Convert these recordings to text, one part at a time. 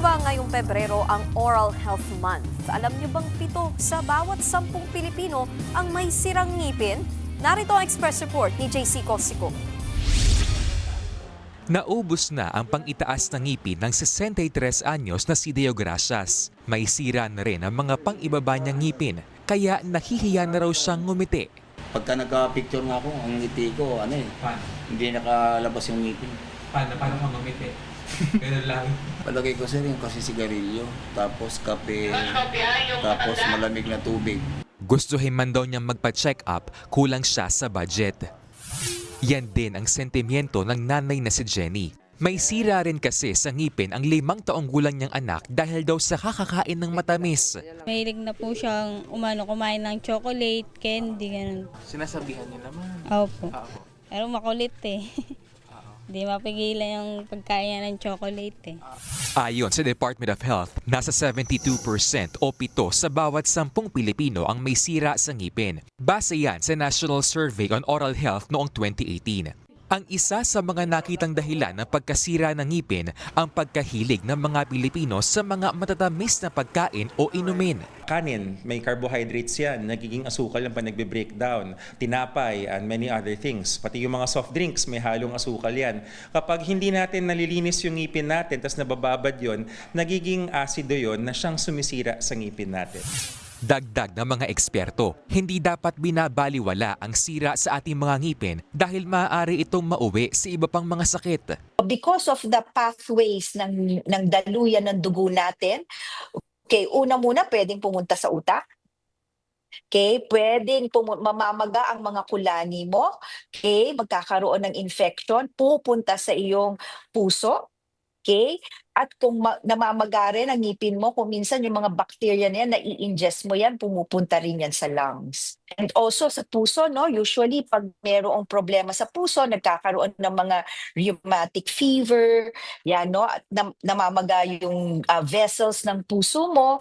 ba ngayong Pebrero ang Oral Health Month? Alam niyo bang 7 sa bawat 10 Pilipino ang may sirang ngipin? Narito ang Express Report ni JC Cosico. Naubos na ang pang-itaas na ngipin ng 63 anyos na si Deo Gracias. May sira na rin ang mga pang-ibaba niyang ngipin, kaya nahihiya na raw siyang ngumiti. Pagka nagka-picture nga ako, ang ngiti ko, hindi nakalabas yung ngipin. Paano ka ngumiti? Ganun lang. Palagay ko sir yung kasi sigarilyo, tapos kape, tapos malamig na tubig. Gustuhin man daw niyang magpa-check up, kulang siya sa budget. Yan din ang sentimiento ng nanay na si Jenny. May sira rin kasi sa ngipin ang 5 taong gulang niyang anak dahil daw sa kakakain ng matamis. Mahilig na po siyang kumain ng chocolate, candy, ganun. Sinasabihan niyo naman. Opo. Pero makulit eh. Hindi mapigilan yung pagkain niya ng chocolate eh. Ayon sa Department of Health, nasa 72% o 7 sa bawat 10 Pilipino ang may sira sa ngipin. Base yan sa National Survey on Oral Health noong 2018. Ang isa sa mga nakitang dahilan ng pagkasira ng ngipin ang pagkahilig ng mga Pilipino sa mga matatamis na pagkain o inumin. Kanin, may carbohydrates yan, nagiging asukal ang nagbe-breakdown, tinapay and many other things. Pati yung mga soft drinks, may halong asukal yan. Kapag hindi natin nalilinis yung ngipin natin, tas nabababad yon, nagiging asido yon na siyang sumisira sa ngipin natin. Dagdag ng mga eksperto, hindi dapat binabaliwala ang sira sa ating mga ngipin dahil maaari itong mauwi sa iba pang mga sakit. Because of the pathways ng daluyan ng dugo natin, okay, una muna pwedeng pumunta sa utak. Okay, pwedeng mamamaga ang mga kulani mo. Okay, magkakaroon ng infection, pupunta sa iyong puso. Okay? At kung namamaga rin ang ngipin mo, kung minsan yung mga bacteria na yan, nai-ingest mo yan, pumupunta rin yan sa lungs. And also sa puso, no, usually pag mayroong problema sa puso, nagkakaroon ng mga rheumatic fever, yan, no, at namamaga yung vessels ng puso mo.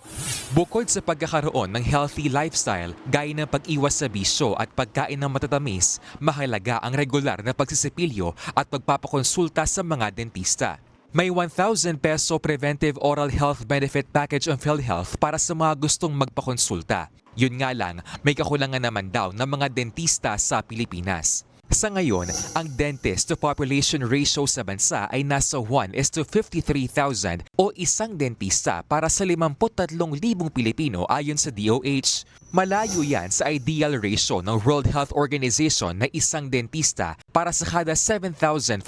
Bukod sa pagkakaroon ng healthy lifestyle, gaya ng pag-iwas sa bisyo at pagkain ng matatamis, mahalaga ang regular na pagsisipilyo at pagpapakonsulta sa mga dentista. May 1,000 peso preventive oral health benefit package ang PhilHealth para sa mga gustong magpakonsulta. Yun nga lang, may kakulangan naman daw ng mga dentista sa Pilipinas. Sa ngayon, ang dentist-to-population ratio sa bansa ay nasa 1:53,000 o isang dentista para sa 53,000 Pilipino ayon sa DOH. Malayo yan sa ideal ratio ng World Health Organization na isang dentista para sa kada 7,500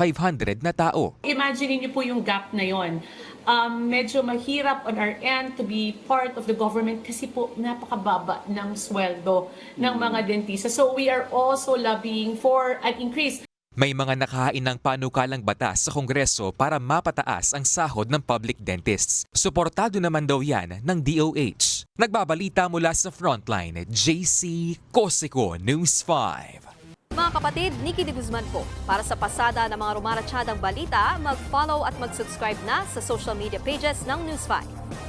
na tao. Imagine niyo po yung gap na yon. Medyo mahirap on our end to be part of the government kasi po napakababa ng sweldo ng mga dentista. So we are also lobbying for an increase. May mga nakahain ng panukalang batas sa Kongreso para mapataas ang sahod ng public dentists. Suportado naman daw yan ng DOH. Nagbabalita mula sa Frontline, JC Cosico, News 5. Mga kapatid, Nikki de Guzman po. Para sa pasada ng mga rumaratsyadang balita, mag-follow at mag-subscribe na sa social media pages ng News 5.